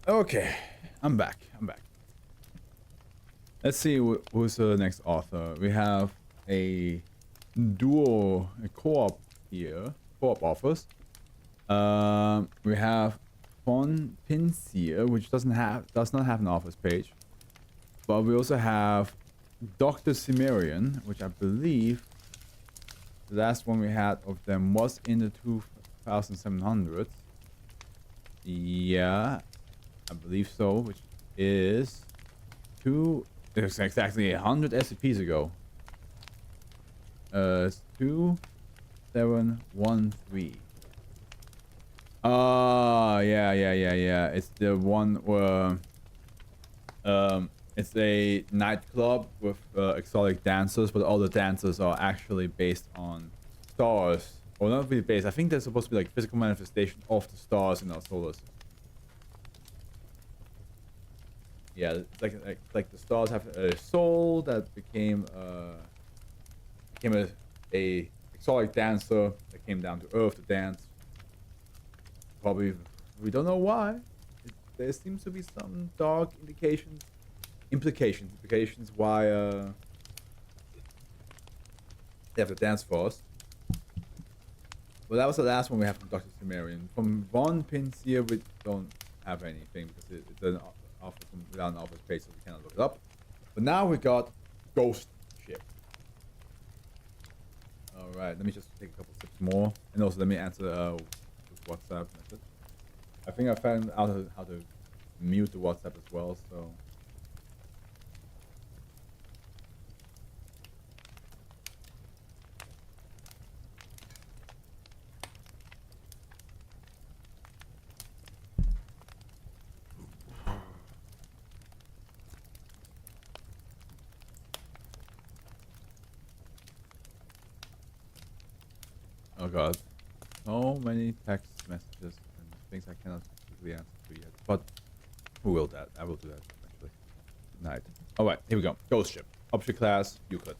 Okay, I'm back. Let's see who's the next author. We have a co-op here, co-op offers. We have Fon Pincier, which does not have an office page, but we also have Dr. Cimmerian, which I believe the last one we had of them was in the 2700s. Yeah, I believe so, which is it's exactly 100 SCPs ago. 2713. Yeah. It's the one where it's a nightclub with exotic dancers, but all the dancers are actually based on stars. Or not really based. I think they're supposed to be like physical manifestation of the stars in our solar system. Yeah, it's like the stars have a soul that became a exotic dancer that came down to Earth to dance. Probably, we don't know why. There seems to be some dark implications why they have to dance for us. Well, that was the last one we have from Dr. Cimmerian. From Von Pincier, we don't have anything because it doesn't offer without an office page, so we cannot look it up. But now we got Ghost Ship. All right, let me just take a couple sips more, and also let me answer this WhatsApp message. I think I found out how to mute the WhatsApp as well, so. Oh god, so many text messages and things I cannot specifically answer to yet. But who will that? I will do that eventually. Night. Alright, here we go. Ghost Ship. Object class, Euclid.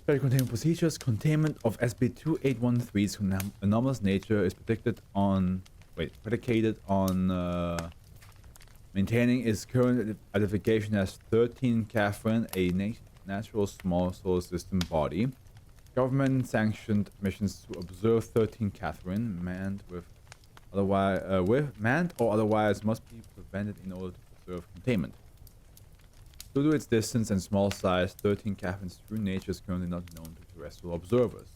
Very containment procedures. Containment of SB2813's anomalous nature is predicated on maintaining its current identification as 13 Catherine, a natural small solar system body. Government-sanctioned missions to observe 13 Catherine, manned or otherwise must be prevented in order to preserve containment. Due to its distance and small size, 13 Catherine's true nature is currently not known to terrestrial observers.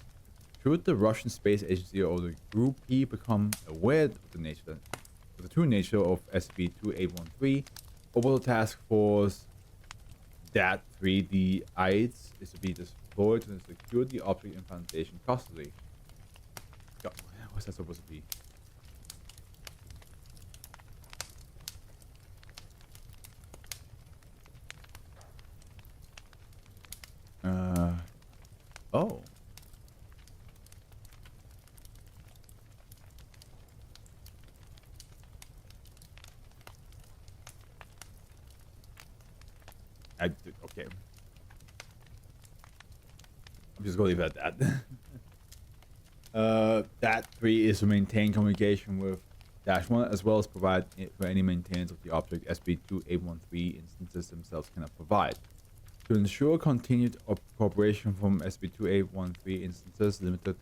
Should the Russian Space Agency or the Group P become aware of the true nature of SCP-2813, Orbital Task Force DAT-3, IDES is to be deployed to secure the object in Foundation custody. God, what's that supposed to be? Oh. Okay. I'm just gonna leave it at that. DAT-3 is to maintain communication with -1 as well as provide for any maintenance of the object SB2813 instances themselves cannot provide. To ensure continued cooperation from SB2813 instances, limited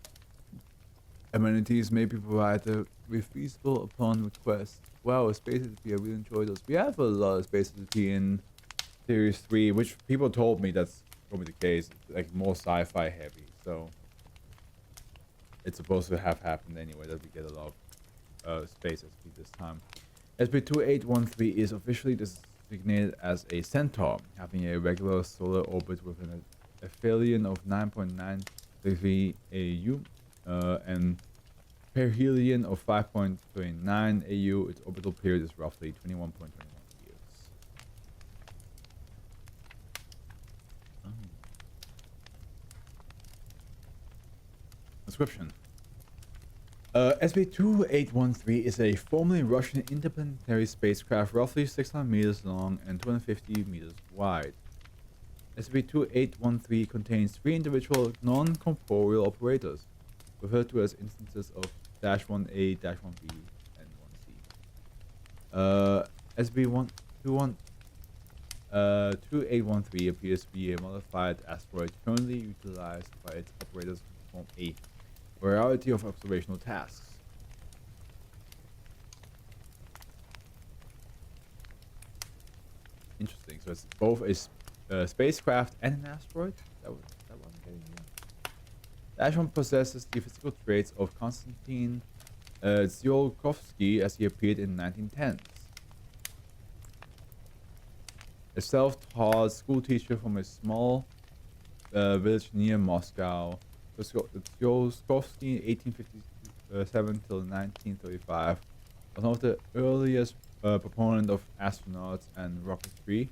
amenities may be provided with feasible upon request. Wow, Space SCP, I really enjoy those. We have a lot of Space SCP in Series 3, which people told me that's probably the case, like more sci-fi heavy, so it's supposed to have happened anyway that we get a lot of Space SCP this time. SB2813 is officially designated as a Centaur, having a regular solar orbit with an aphelion of 9.933 AU and perihelion of 5.29 AU. Its orbital period is roughly 21.21 years. Description. SB2813 is a formerly Russian interplanetary spacecraft roughly 600 meters long and 250 meters wide. SCP-2813 contains 3 individual non-corporeal operators, referred to as instances of -1A, -1B, and 1C. SB-121 2813 appears to be a modified asteroid currently utilized by its operators to perform a variety of observational tasks. Interesting. So it's both a spacecraft and an asteroid. That what I'm getting here. Dash 1 possesses the physical traits of Konstantin Tsiolkovsky as he appeared in the 1910s. A self-taught school teacher from a small village near Moscow, Tsiolkovsky, 1857 till 1935, was one of the earliest proponent of astronauts and rocketry,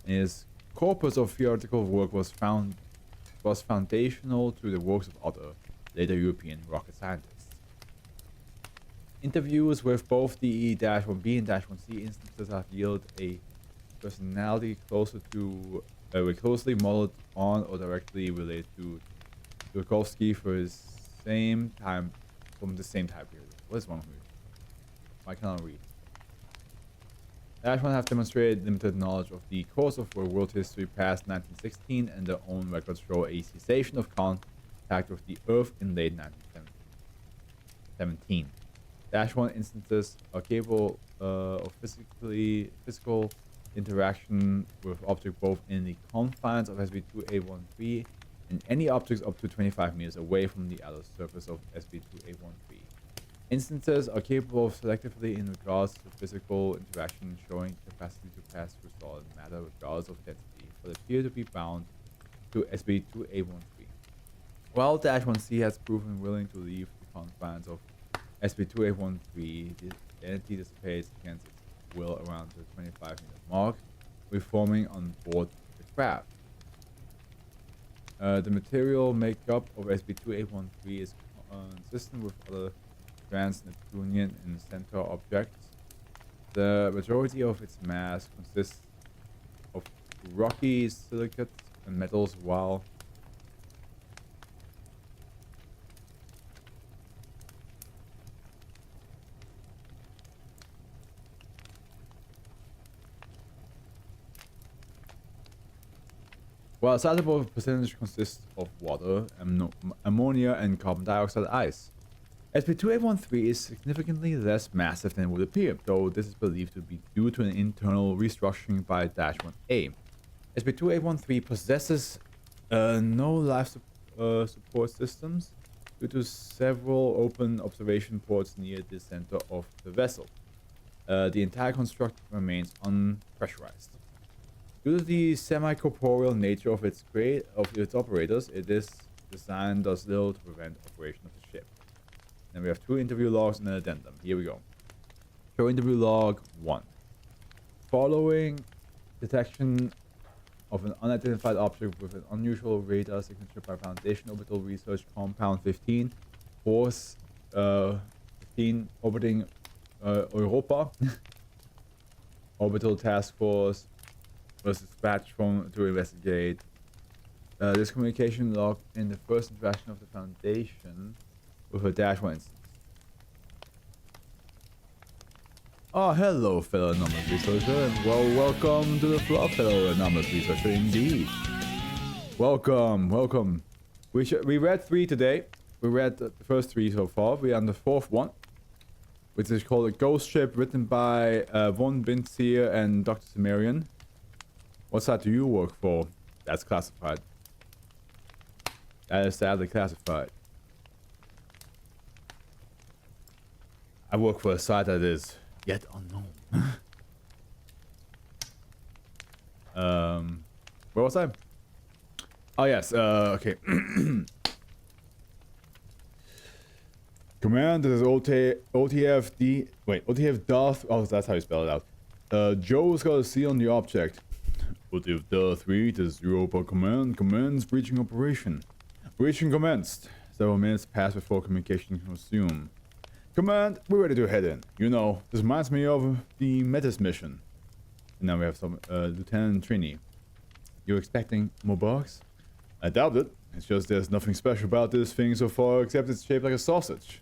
and his corpus of theoretical work was foundational to the works of other later European rocket scientists. Interviews with both the E-1B and -1C instances have yielded a personality closely modeled on or directly related to Tsiolkovsky from the same time period. What is wrong with me? Why can't I read? -1 have demonstrated limited knowledge of the course of world history past 1916, and their own records show a cessation of contact with the Earth in late 1917. -1 instances are capable of physical interaction with objects both in the confines of SB-2813 and any objects up to 25 meters away from the outer surface of SB-2813. Instances are capable of selectively in regards to physical interaction, showing capacity to pass through solid matter regardless of density, but appear to be bound to SB-2813. While -1C has proven willing to leave the confines of SB-2813, the entity dissipates against its will around the 25-meter mark, reforming on board the craft. The material makeup of SB-2813 is consistent with other trans-Neptunian and Centaur objects. The majority of its mass consists of rocky silicates and metals, while a sizable percentage consists of water, ammonia, and carbon dioxide ice. SB-2813 is significantly less massive than it would appear, though this is believed to be due to an internal restructuring by -1A. SB-2813 possesses no life support systems due to several open observation ports near the center of the vessel. The entire construct remains unpressurized. Due to the semi-corporeal nature of its operators, this design does little to prevent operation of the ship. Then we have 2 interview logs and an addendum. Here we go. Show interview log 1. Following detection of an unidentified object with an unusual radar signature by Foundation Orbital Research Compound 15, Force 15 orbiting Europa, Orbital Task Force was dispatched to investigate. This communication log in the first interaction of the Foundation with a -1 instance. Oh, hello, fellow anomalous researcher, and welcome to the Fluff, fellow anomalous researcher, indeed. Welcome. We read 3 today. We read the first 3 so far. We are on the 4th one, which is called A Ghost Ship, written by Von Binzier and Dr. Cimmerian. What side do you work for? That's classified. That is sadly classified. I work for a site that is yet unknown. Where was I? Oh yes, okay. Command, this is OTF Darth. Oh, that's how you spell it out. Joe's got a C on the object. OTF Darth 3, this is Europa Command. Commence breaching operation. Breaching commenced. Several minutes passed before communication can resume. Command, we're ready to head in. You know, this reminds me of the Metis mission. And now we have some Lieutenant Trini. You're expecting more bugs? I doubt it. It's just there's nothing special about this thing so far except it's shaped like a sausage.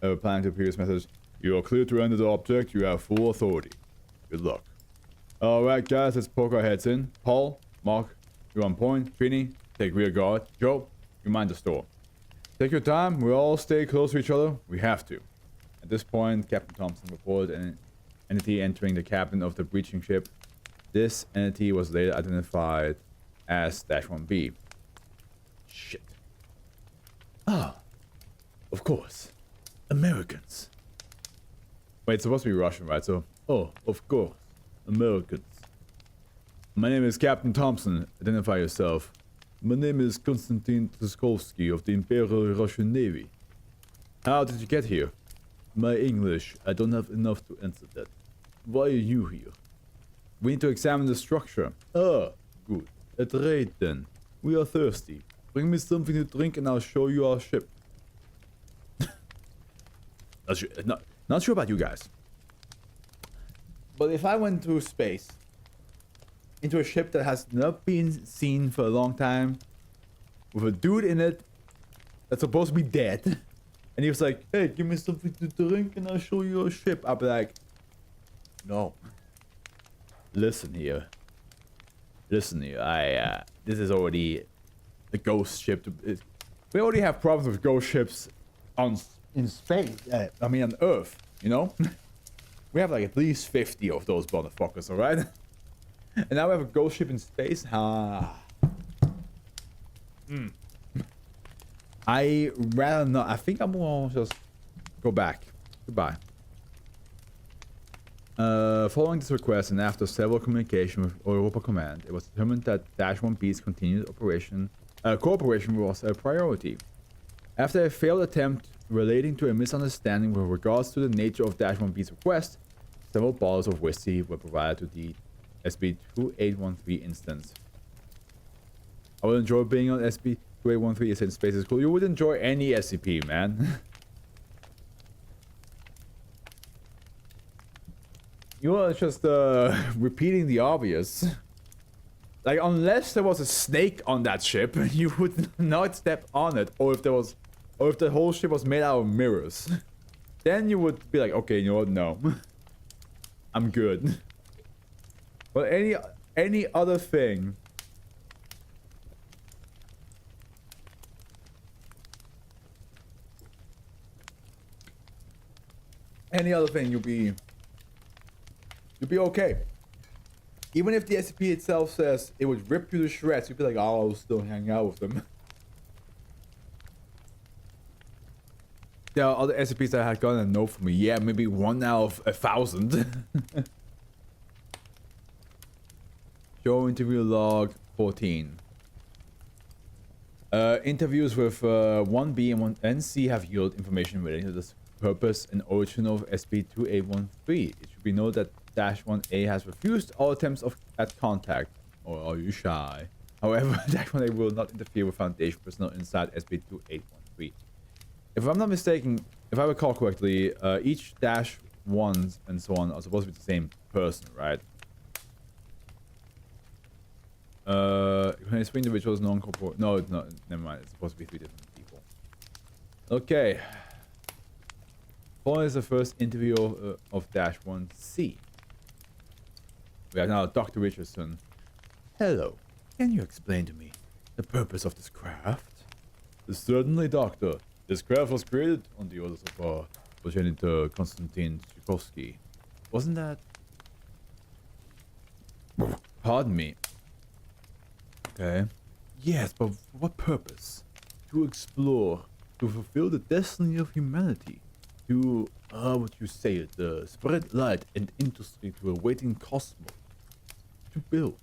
Replying to the previous message, You are clear to enter the object. You have full authority. Good luck. Alright guys, let's poke our heads in. Paul, Mark, you're on point. Trini, take rear guard. Joe, you mind the store. Take your time. We all stay close to each other. We have to. At this point, Captain Thompson reported an entity entering the cabin of the breaching ship. This entity was later identified as -1B. Shit. Ah, of course. Americans. Wait, it's supposed to be Russian, right? So, oh, of course. Americans. My name is Captain Thompson. Identify yourself. My name is Konstantin Trskovsky of the Imperial Russian Navy. How did you get here? My English. I don't have enough to answer that. Why are you here? We need to examine the structure. Ah, good. A trade then. We are thirsty. Bring me something to drink and I'll show you our ship. Not sure about you guys. But if I went through space, into a ship that has not been seen for a long time, with a dude in it that's supposed to be dead, and he was like, hey, give me something to drink and I'll show you your ship, I'll be like, no. Listen here. This is already a ghost ship. We already have problems with ghost ships in space. I mean, on Earth, you know? We have like at least 50 of those motherfuckers, alright? And now we have a ghost ship in space? I rather not. I think I'm gonna just go back. Goodbye. Following this request and after several communications with Europa Command, it was determined that -1B's continued cooperation was a priority. After a failed attempt relating to a misunderstanding with regards to the nature of -1B's request, several bottles of whiskey were provided to the SB-2813 instance. I would enjoy being on SB-2813 since space is cool. You would enjoy any SCP, man. You are just repeating the obvious. Like, unless there was a snake on that ship, you would not step on it. Or if the whole ship was made out of mirrors. Then you would be like, okay, you know what? No. I'm good. But any other thing. Any other thing, you'll be okay. Even if the SCP itself says it would rip you to shreds, you'd be like, oh, I'll still hang out with them. There are other SCPs that had gotten a note from me. Yeah, maybe 1 out of 1,000. Show interview log 14. Interviews with 1B and 1C have yielded information relating to the purpose and origin of SB-2813. It should be noted that -1A has refused all attempts at contact. Or are you shy? However, -1A will not interfere with Foundation personnel inside SB-2813. If I'm not mistaken, if I recall correctly, each -1s and so on are supposed to be the same person, right? Can I speak individuals non-corporate? No, it's not. Never mind. It's supposed to be 3 different people. Okay. Following is the first interview of -1C. We have now Dr. Richardson. Hello. Can you explain to me the purpose of this craft? Certainly, Doctor. This craft was created on the orders of our progenitor Konstantin Trskovsky. Wasn't that? Pardon me. Okay. Yes, but for what purpose? To explore, to fulfill the destiny of humanity, to, what you say it, spread light and industry to a waiting cosmos, to build.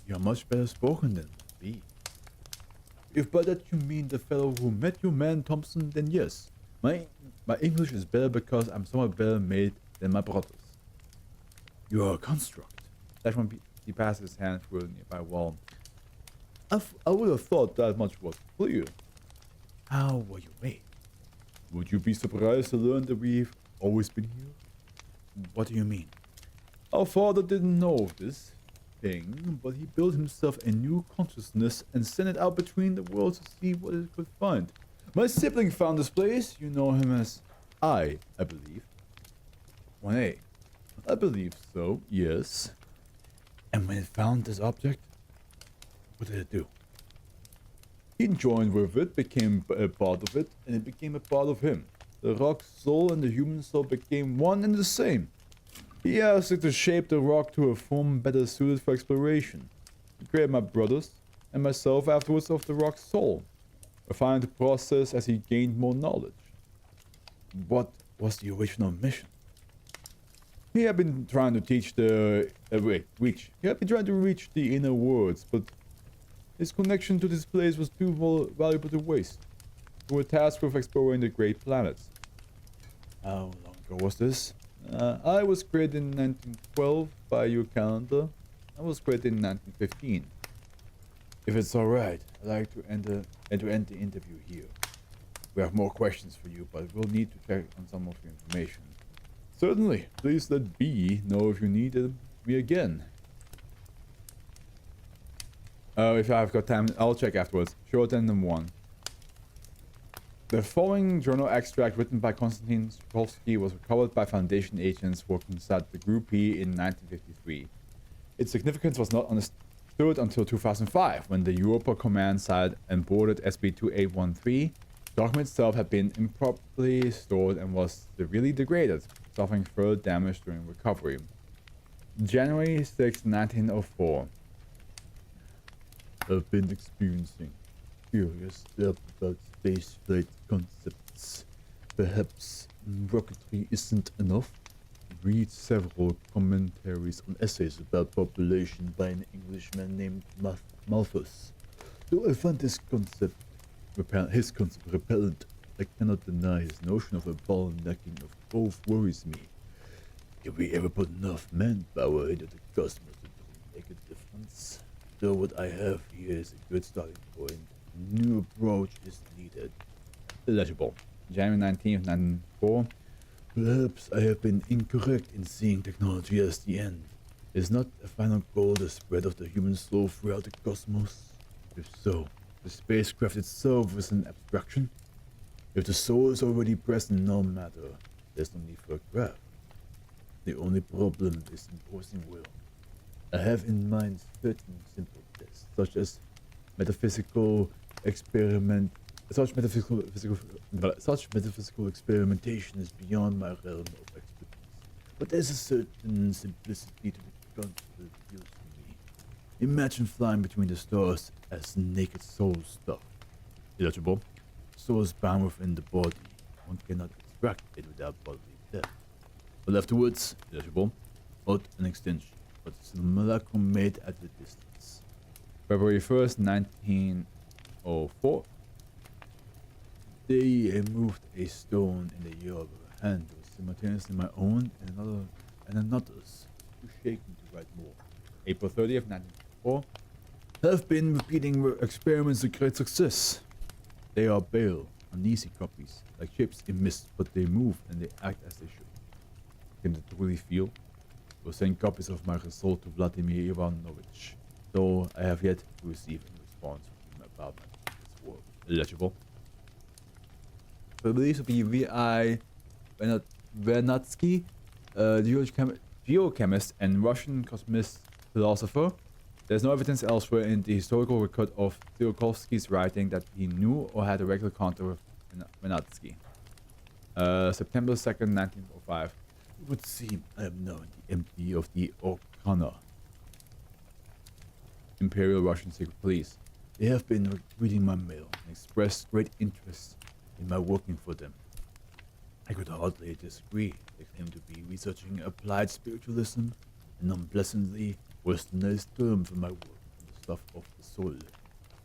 You're much better spoken than me. If by that you mean the fellow who met you, man Thompson, then yes. My English is better because I'm somewhat better made than my brothers. You are a construct. That's when he passes his hand through a nearby wall. I would have thought that much was clear. How were you made? Would you be surprised to learn that we've always been here? What do you mean? Our father didn't know of this thing, but he built himself a new consciousness and sent it out between the worlds to see what it could find. My sibling found this place. You know him as I believe. 1A. I believe so, yes. And when it found this object, what did it do? He joined with it, became a part of it, and it became a part of him. The rock's soul and the human soul became one and the same. He asked it to shape the rock to a form better suited for exploration. He created my brothers and myself afterwards of the rock's soul, refined the process as he gained more knowledge. What was the original mission? He had been trying to teach the... He had been trying to reach the inner worlds, but his connection to this place was too valuable to waste. We were tasked with exploring the great planets. How long ago was this? I was created in 1912 by your calendar. I was created in 1915. If it's alright, I'd like to end the interview here. We have more questions for you, but we'll need to check on some of your information. Certainly, please let B know if you need me again. If I've got time, I'll check afterwards. Short and 1. The following journal extract written by Konstantin Skolsky was recovered by Foundation agents working at the Group P in 1953. Its significance was not understood until 2005, when the Europa command site and boarded SB-2813. The document itself had been improperly stored and was severely degraded, suffering further damage during recovery. January 6, 1904. I've been experiencing curious doubt about spaceflight concepts. Perhaps rocketry isn't enough? Read several commentaries on essays about population by an Englishman named Malthus. Though I find his concept repellent, I cannot deny his notion of a ball necking of both worries me. Can we ever put enough manpower into the cosmos to make a difference? Though what I have here is a good starting point. A new approach is needed. Illegible. January 19th, 1904. Perhaps I have been incorrect in seeing technology as the end. Is not a final goal the spread of the human soul throughout the cosmos? If so, the spacecraft itself is an abstraction? If the soul is already present no matter, there's no need for a craft. The only problem is imposing will. I have in mind certain simple tests, such as metaphysical experimentation is beyond my realm of expertise. But there's a certain simplicity to the concept that appeals to me. Imagine flying between the stars as naked soul stuff. Illegible. Soul is bound within the body. One cannot extract it without bodily death. But afterwards, illegible. Odd an extension, but it's a molecule made at a distance. February 1st, 1904. They moved a stone in the yard with a hand that was simultaneously my own and another's. Too shaken to write more. April 30th, 1904. Have been repeating experiments with great success. They are pale, uneasy copies, like ships in mist, but they move and they act as they should. Can it really feel? We'll send copies of my result to Vladimir Ivanovich, though I have yet to receive any response from him about this work. Illegible. The beliefs of V.I. Vernadsky, geochemist and Russian cosmist philosopher. There's no evidence elsewhere in the historical record of Tsiolkovsky's writing that he knew or had a regular contact with Vernadsky. September 2nd, 1905. It would seem I am now in the MD of the Orkhana, Imperial Russian Secret Police. They have been reading my mail and expressed great interest in my working for them. I could hardly disagree. They claim to be researching applied spiritualism, an unpleasantly westernized term for my work on the stuff of the soul.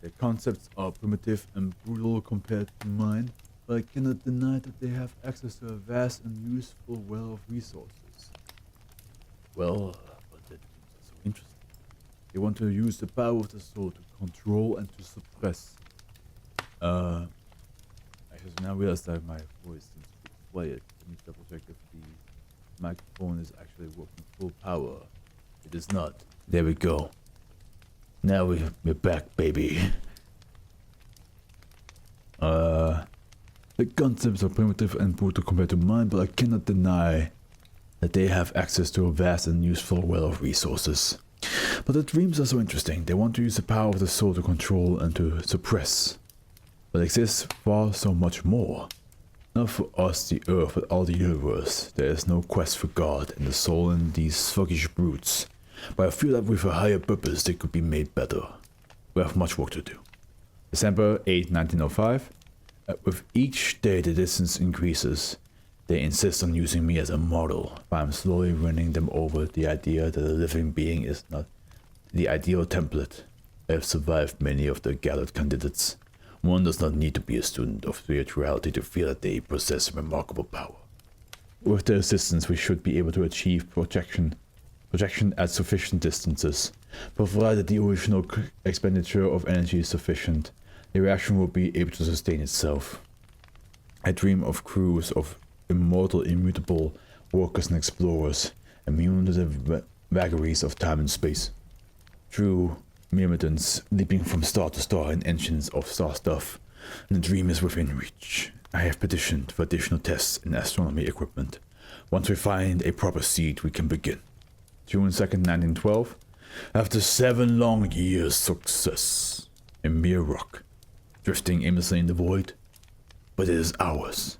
Their concepts are primitive and brutal compared to mine, but I cannot deny that they have access to a vast and useful well of resources. Well, but that is so interesting. They want to use the power of the soul to control and to suppress. I just now realized that my voice seems to be quiet. Let me double check if the microphone is actually working full power. It is not. There we go. Now we're back, baby. The concepts are primitive and brutal compared to mine, but I cannot deny that they have access to a vast and useful well of resources. But the dreams are so interesting. They want to use the power of the soul to control and to suppress. But exists far so much more. Not for us, the earth, but all the universe. There is no quest for God and the soul in these sluggish brutes. But I feel that with a higher purpose they could be made better. We have much work to do. December 8, 1905. With each day the distance increases. They insist on using me as a model, but I'm slowly winning them over the idea that a living being is not the ideal template. I have survived many of the gathered candidates. One does not need to be a student of spirituality to feel that they possess remarkable power. With their assistance we should be able to achieve projection at sufficient distances. Provided the original expenditure of energy is sufficient, the reaction will be able to sustain itself. I dream of crews of immortal, immutable workers and explorers, immune to the vagaries of time and space. True myrmidons leaping from star to star in engines of star stuff, and the dream is within reach. I have petitioned for additional tests in astronomy equipment. Once we find a proper seed, we can begin. June 2nd, 1912. After 7 long years, success. A mere rock, drifting aimlessly in the void, but it is ours.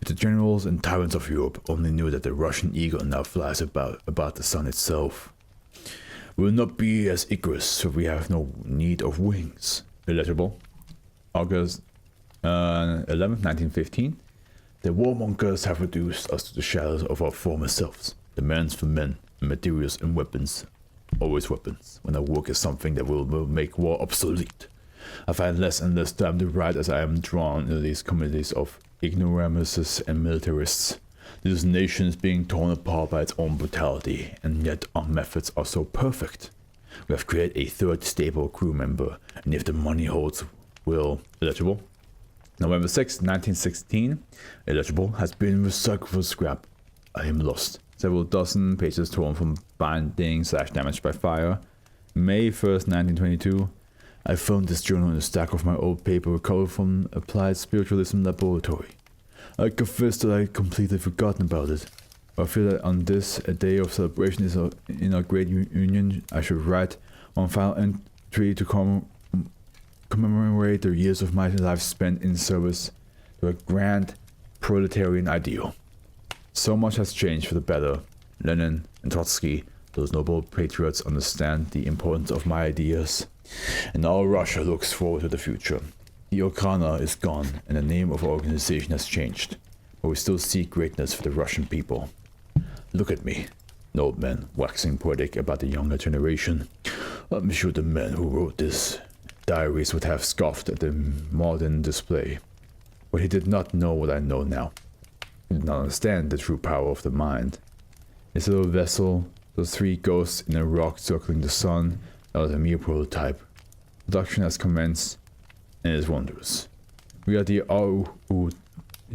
If the generals and tyrants of Europe only knew that the Russian eagle now flies about the sun itself, we will not be as Icarus, for we have no need of wings. Illegible. August 11th, 1915. The warmongers have reduced us to the shadows of our former selves. Demands for men, and materials and weapons. Always weapons, when our work is something that will make war obsolete. I find less and less time to write as I am drawn into these communities of ignoramuses and militarists. This nation is being torn apart by its own brutality, and yet our methods are so perfect. We have created a third stable crew member, and if the money holds, will... Illegible. November 6th, 1916. Illegible. Has been recycled for scrap. I am lost. Several dozen pages torn from binding / damaged by fire. May 1st, 1922. I found this journal in a stack of my old paper recovered from Applied Spiritualism Laboratory. I confess that I had completely forgotten about it. I feel that on this, a day of celebration in our great union, I should write one final entry to commemorate the years of my life spent in service to a grand proletarian ideal. So much has changed for the better. Lenin and Trotsky, those noble patriots, understand the importance of my ideas, and all Russia looks forward to the future. The Okhrana is gone, and the name of our organization has changed, but we still seek greatness for the Russian people. Look at me, an old man waxing poetic about the younger generation. I'm sure the men who wrote this diaries would have scoffed at the modern display, but he did not know what I know now. He did not understand the true power of the mind. His little vessel, those 3 ghosts in a rock circling the sun, that was a mere prototype. Production has commenced, and it is wondrous. We are the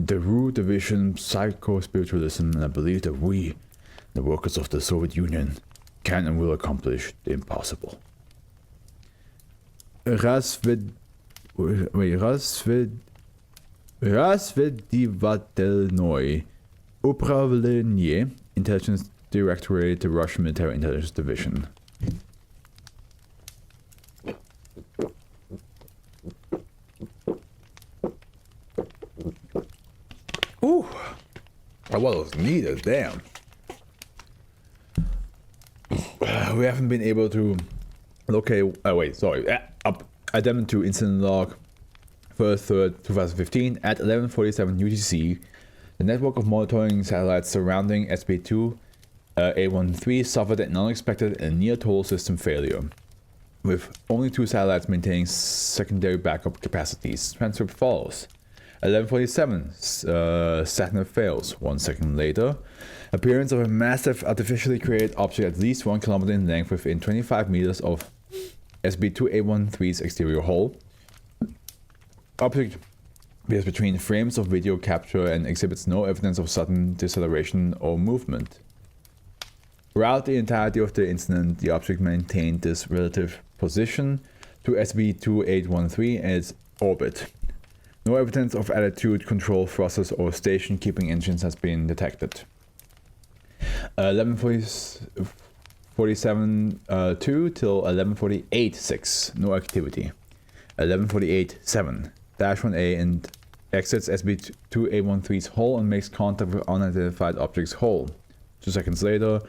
Ru Division Psycho-Spiritualism, and I believe that we, the workers of the Soviet Union, can and will accomplish the impossible. Razvedivatelnoy Upravlenie, Intelligence Directorate, the Russian Military Intelligence Division. Ooh, that was needed, damn. We haven't been able to locate. Addendum to incident log 3rd, 2015 at 11:47 UTC. The network of monitoring satellites surrounding SCP 813 suffered an unexpected and near-total system failure, with only 2 satellites maintaining secondary backup capacities. Transcript follows. 11:47, Satnav fails. 1 second later, appearance of a massive artificially created object at least 1 kilometer in length within 25 meters of SCP-2813's exterior hull. Object appears between frames of video capture and exhibits no evidence of sudden deceleration or movement. Throughout the entirety of the incident, the object maintained this relative position to SCP-2813 and its orbit. No evidence of attitude control thrusters or station keeping engines has been detected. 11:47 till 11:48:6, no activity. 11:48:7, -1A and exits SB2813's hull and makes contact with unidentified object's hull. 2 seconds later,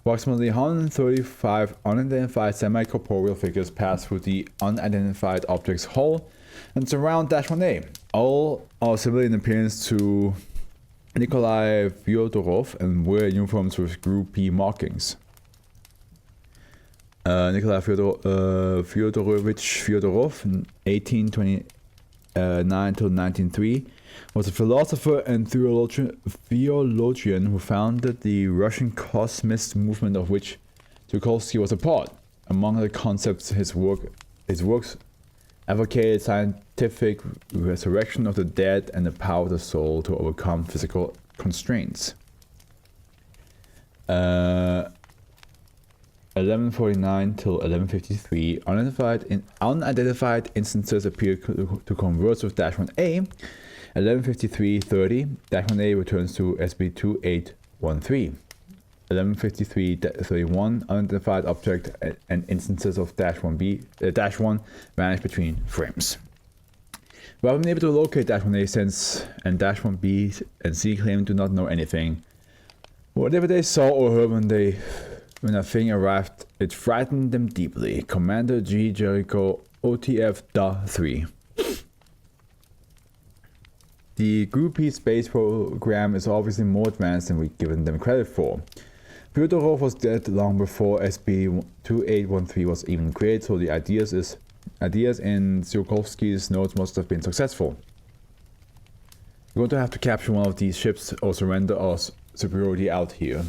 approximately 135 unidentified semi-corporeal figures pass through the unidentified object's hull and surround -1A. All are similar in appearance to Nikolai Fyodorov and wear uniforms with Group P markings. Nikolai Fyodorovich Fyodorov, 1829 till 1903, was a philosopher and theologian who founded the Russian cosmist movement of which Tucholsky was a part. Among the concepts his works advocated scientific resurrection of the dead and the power of the soul to overcome physical constraints. 11:49 till 11:53, unidentified instances appear to converse with -1A. 11:53:30, -1A returns to SB2813. 11:53:31, unidentified object and instances of -1 vanish between frames. We haven't been able to locate -1A since, and -1B and C claim to not know anything. Whatever they saw or heard when a thing arrived, it frightened them deeply. Commander G. Jericho, OTF-3. The Group P space program is obviously more advanced than we've given them credit for. Fyodorov was dead long before SB2813 was even created, so the ideas in Tsiolkovsky's notes must have been successful. We're going to have to capture one of these ships or surrender our superiority out here.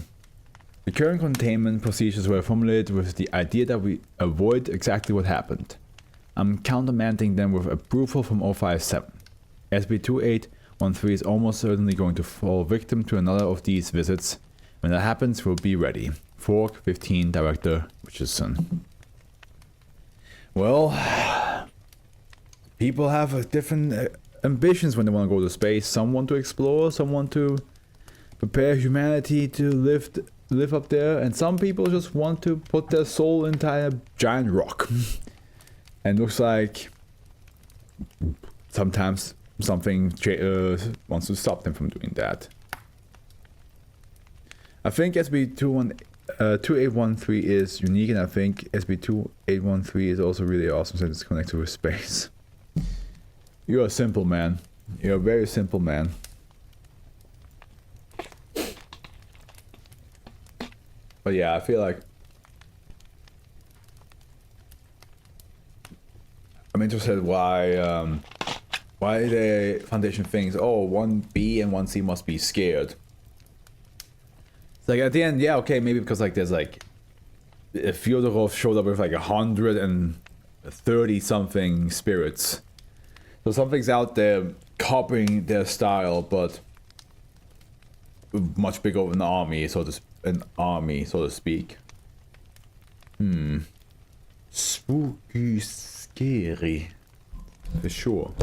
The current containment procedures were formulated with the idea that we avoid exactly what happened. I'm countermanding them with approval from 057. SB2813 is almost certainly going to fall victim to another of these visits. When that happens, we'll be ready. Fork 15, Director Richardson. Well, people have different ambitions when they want to go to space. Some want to explore, some want to prepare humanity to live up there, and some people just want to put their soul into a giant rock. And looks like sometimes something wants to stop them from doing that. I think SB2813 is unique, and I think SB2813 is also really awesome since it's connected with space. You're a simple man. You're a very simple man. But yeah, I feel like I'm interested why the Foundation thinks, oh, 1B and 1C must be scared. It's like at the end, yeah, okay, maybe because like there's like if Fyodorov showed up with like 130 something spirits, so something's out there copying their style, but much bigger of an army, so to speak. Spooky, scary, for sure.